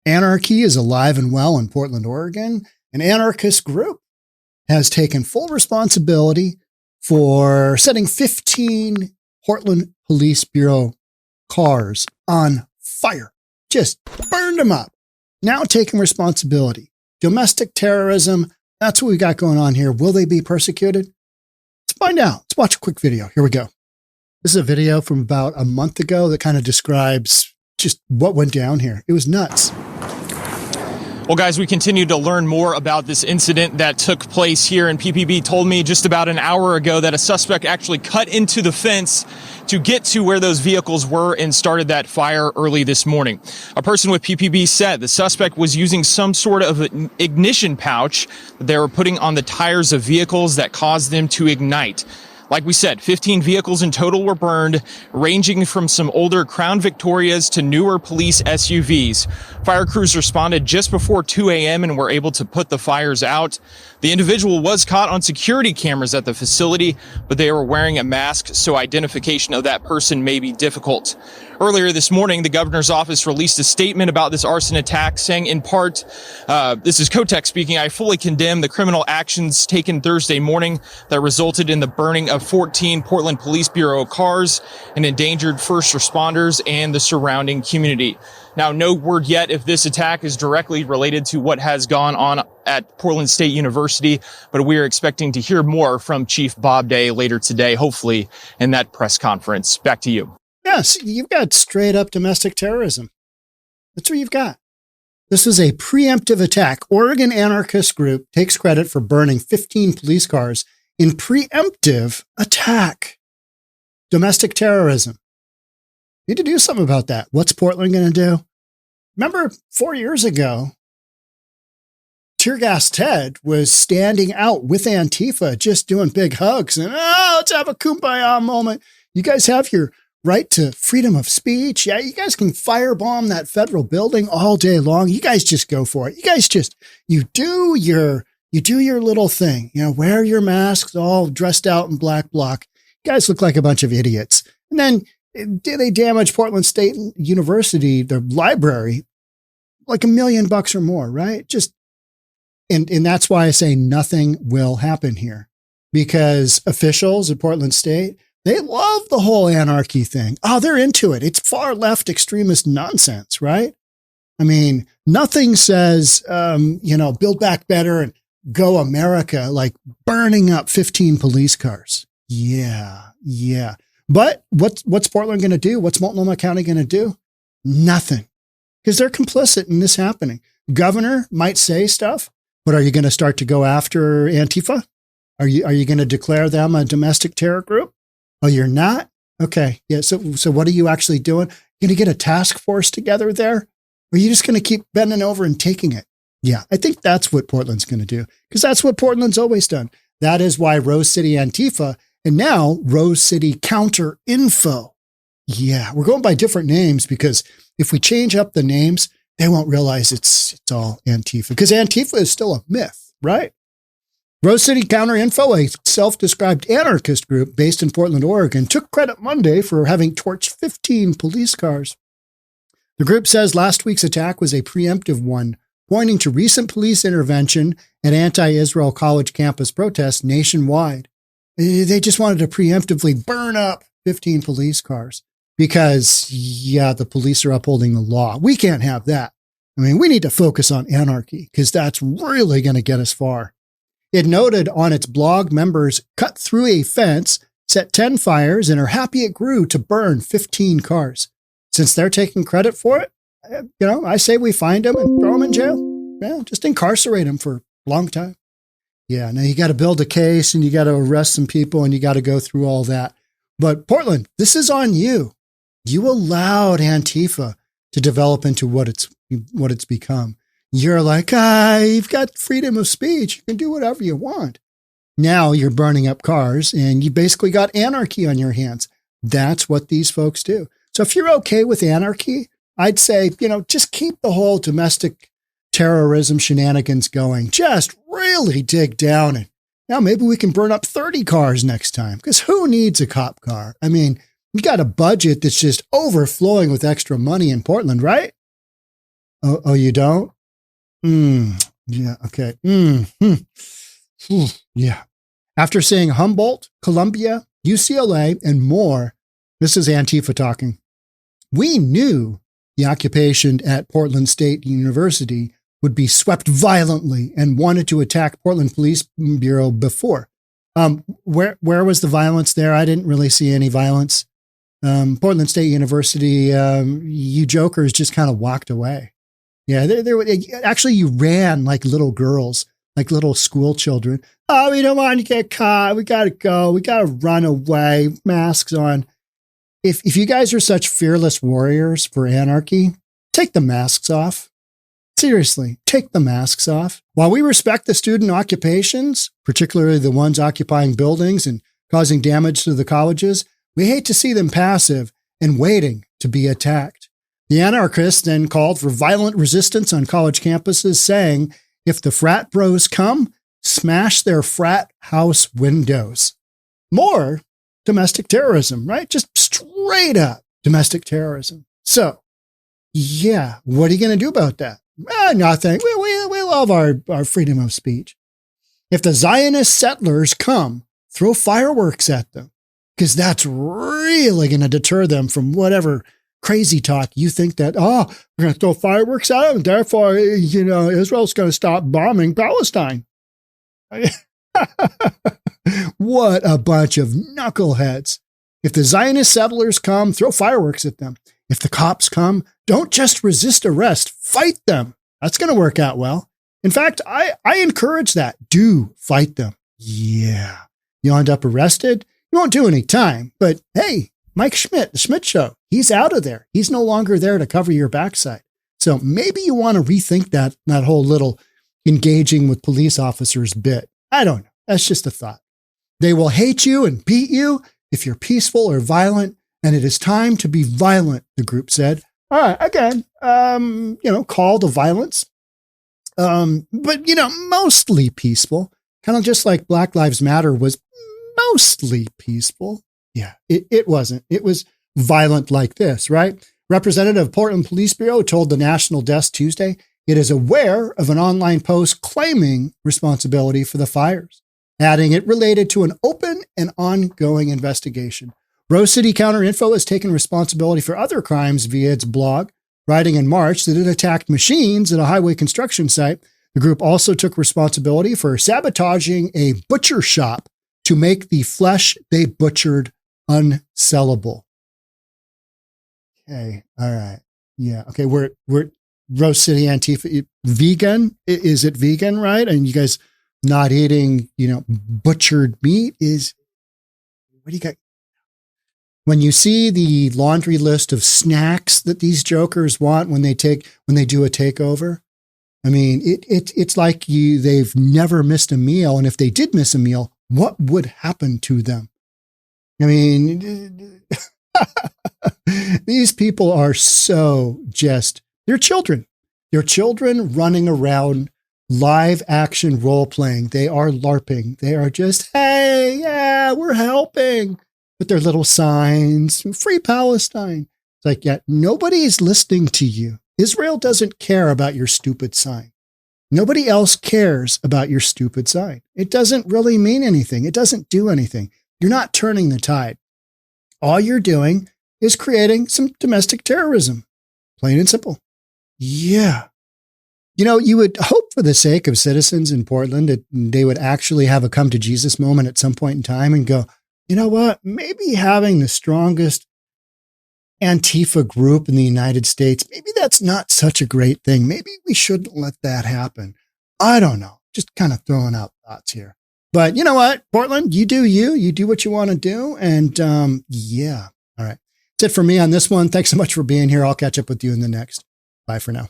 Anarchy is alive and well in Portland, Oregon. An anarchist group has taken full responsibility for setting 15 Portland Police Bureau cars on fire. Just burned them up. Now taking responsibility. Domestic terrorism, that's what we got going on here. Will they be persecuted? Let's find out. Let's watch a quick video. Here we go. This is a video from about a month ago that kind of describes just what went down here. It was nuts. Well, guys, we continue to learn more about this incident that took place here, and PPB told me just about an hour ago that a suspect actually cut into the fence to get to where those vehicles were and started that fire early this morning. A person with PPB said the suspect was using some sort of an ignition pouch that they were putting on the tires of vehicles that caused them to ignite. Like we said, 15 vehicles in total were burned, ranging from some older Crown Victorias to newer police SUVs. Fire crews responded just before 2 a.m. and were able to put the fires out. The individual was caught on security cameras at the facility, but they were wearing a mask, so identification of that person may be difficult. Earlier this morning, the governor's office released a statement about this arson attack, saying in part, this is Kotek speaking, I fully condemn the criminal actions taken Thursday morning that resulted in the burning of 14 Portland Police Bureau cars and endangered first responders and the surrounding community. Now, no word yet if this attack is directly related to what has gone on at Portland State University, but we are expecting to hear more from Chief Bob Day later today, hopefully in that press conference. Back to you. Yes, you've got straight up domestic terrorism. That's what you've got. This was a preemptive attack. Oregon Anarchist group takes credit for burning 15 police cars in preemptive attack. Domestic terrorism. Need to do something about that. What's Portland going to do? Remember 4 years ago, Tear Gas Ted was standing out with Antifa, just doing big hugs and, let's have a kumbaya moment. You guys have your right to freedom of speech. Yeah, you guys can firebomb that federal building all day long. You guys just go for it. You guys just, you do your little thing. You know, wear your masks, all dressed out in black bloc. You guys look like a bunch of idiots. And then they damage Portland State University, their library, like $1 million or more, right? Just, and that's why I say nothing will happen here, because officials at Portland State, they love the whole anarchy thing. Oh, they're into it. It's far left extremist nonsense, right? I mean, nothing says, build back better and go America, like burning up 15 police cars. Yeah. But what's Portland going to do? What's Multnomah County going to do? Nothing, because they're complicit in this happening. Governor might say stuff, but are you going to start to go after Antifa? Are you going to declare them a domestic terror group? Oh, you're not? Okay. Yeah. So what are you actually doing? You going to get a task force together there? Or are you just going to keep bending over and taking it? Yeah. I think that's what Portland's going to do, because that's what Portland's always done. That is why Rose City Antifa and now Rose City Counter Info. Yeah. We're going by different names, because if we change up the names, they won't realize it's all Antifa, because Antifa is still a myth, right? Rose City Counter Info, a self-described anarchist group based in Portland, Oregon, took credit Monday for having torched 15 police cars. The group says last week's attack was a preemptive one, pointing to recent police intervention at anti-Israel college campus protests nationwide. They just wanted to preemptively burn up 15 police cars because, the police are upholding the law. We can't have that. I mean, we need to focus on anarchy, because that's really going to get us far. It noted on its blog members cut through a fence, set 10 fires, and are happy it grew to burn 15 cars. Since they're taking credit for it, I say we find them and throw them in jail. Yeah, just incarcerate them for a long time. Yeah, now you got to build a case and you got to arrest some people and you got to go through all that. But Portland, this is on you. You allowed Antifa to develop into what it's become. You're like, you've got freedom of speech. You can do whatever you want. Now you're burning up cars and you basically got anarchy on your hands. That's what these folks do. So if you're okay with anarchy, I'd say, just keep the whole domestic terrorism shenanigans going. Just really dig down. And now maybe we can burn up 30 cars next time, because who needs a cop car? I mean, we got a budget that's just overflowing with extra money in Portland, right? Oh, you don't? Yeah. Okay. Yeah. After seeing Humboldt, Columbia, UCLA, and more, this is Antifa talking. We knew the occupation at Portland State University would be swept violently and wanted to attack Portland Police Bureau before. Where was the violence there? I didn't really see any violence. Portland State University, you jokers just kind of walked away. Yeah, actually you ran like little girls, like little school children. Oh, we don't want to get caught. We got to go. We got to run away. Masks on. If you guys are such fearless warriors for anarchy, take the masks off. Seriously, take the masks off. While we respect the student occupations, particularly the ones occupying buildings and causing damage to the colleges, we hate to see them passive and waiting to be attacked. The Anarchists then called for violent resistance on college campuses, saying, if the frat bros come, smash their frat house windows. More domestic terrorism, right? Just straight up domestic terrorism. So, yeah, what are you going to do about that? Nothing. We love our freedom of speech. If the Zionist settlers come, throw fireworks at them, because that's really going to deter them from whatever crazy talk you think that, we're going to throw fireworks at them, therefore, Israel's going to stop bombing Palestine. What a bunch of knuckleheads. If the Zionist settlers come, throw fireworks at them. If the cops come, don't just resist arrest, fight them. That's going to work out well. In fact, I encourage that. Do fight them. Yeah. You end up arrested, you won't do any time, but hey, Mike Schmidt, the Schmidt Show, he's out of there. He's no longer there to cover your backside. So maybe you want to rethink that whole little engaging with police officers bit. I don't know. That's just a thought. They will hate you and beat you if you're peaceful or violent, and it is time to be violent, the group said. All right, again, call to violence, but, mostly peaceful, kind of just like Black Lives Matter was mostly peaceful. Yeah, it wasn't. It was violent like this, right? Representative of Portland Police Bureau told the National Desk Tuesday it is aware of an online post claiming responsibility for the fires, adding it related to an open and ongoing investigation. Rose City Counterinfo has taken responsibility for other crimes via its blog, writing in March that it attacked machines at a highway construction site. The group also took responsibility for sabotaging a butcher shop to make the flesh they butchered unsellable. Okay. All right. Yeah. Okay. We're Rose City Antifa vegan. Is it vegan? Right. And you guys not eating, butchered meat is, what do you got? When you see the laundry list of snacks that these jokers want when they do a takeover, I mean, it's like they've never missed a meal. And if they did miss a meal, what would happen to them? I mean, these people are they're children. They're children running around live action role playing. They are LARPing. They are just, hey, yeah, we're helping. With their little signs, free Palestine. It's like, yeah, nobody's listening to you. Israel doesn't care about your stupid sign. Nobody else cares about your stupid sign. It doesn't really mean anything. It doesn't do anything. You're not turning the tide. All you're doing is creating some domestic terrorism. Plain and simple. Yeah. You would hope for the sake of citizens in Portland that they would actually have a come to Jesus moment at some point in time and go, you know what? Maybe having the strongest Antifa group in the United States, maybe that's not such a great thing. Maybe we shouldn't let that happen. I don't know. Just kind of throwing out thoughts here. But you know what, Portland, you do you. You do what you want to do. And yeah. All right. That's it for me on this one. Thanks so much for being here. I'll catch up with you in the next. Bye for now.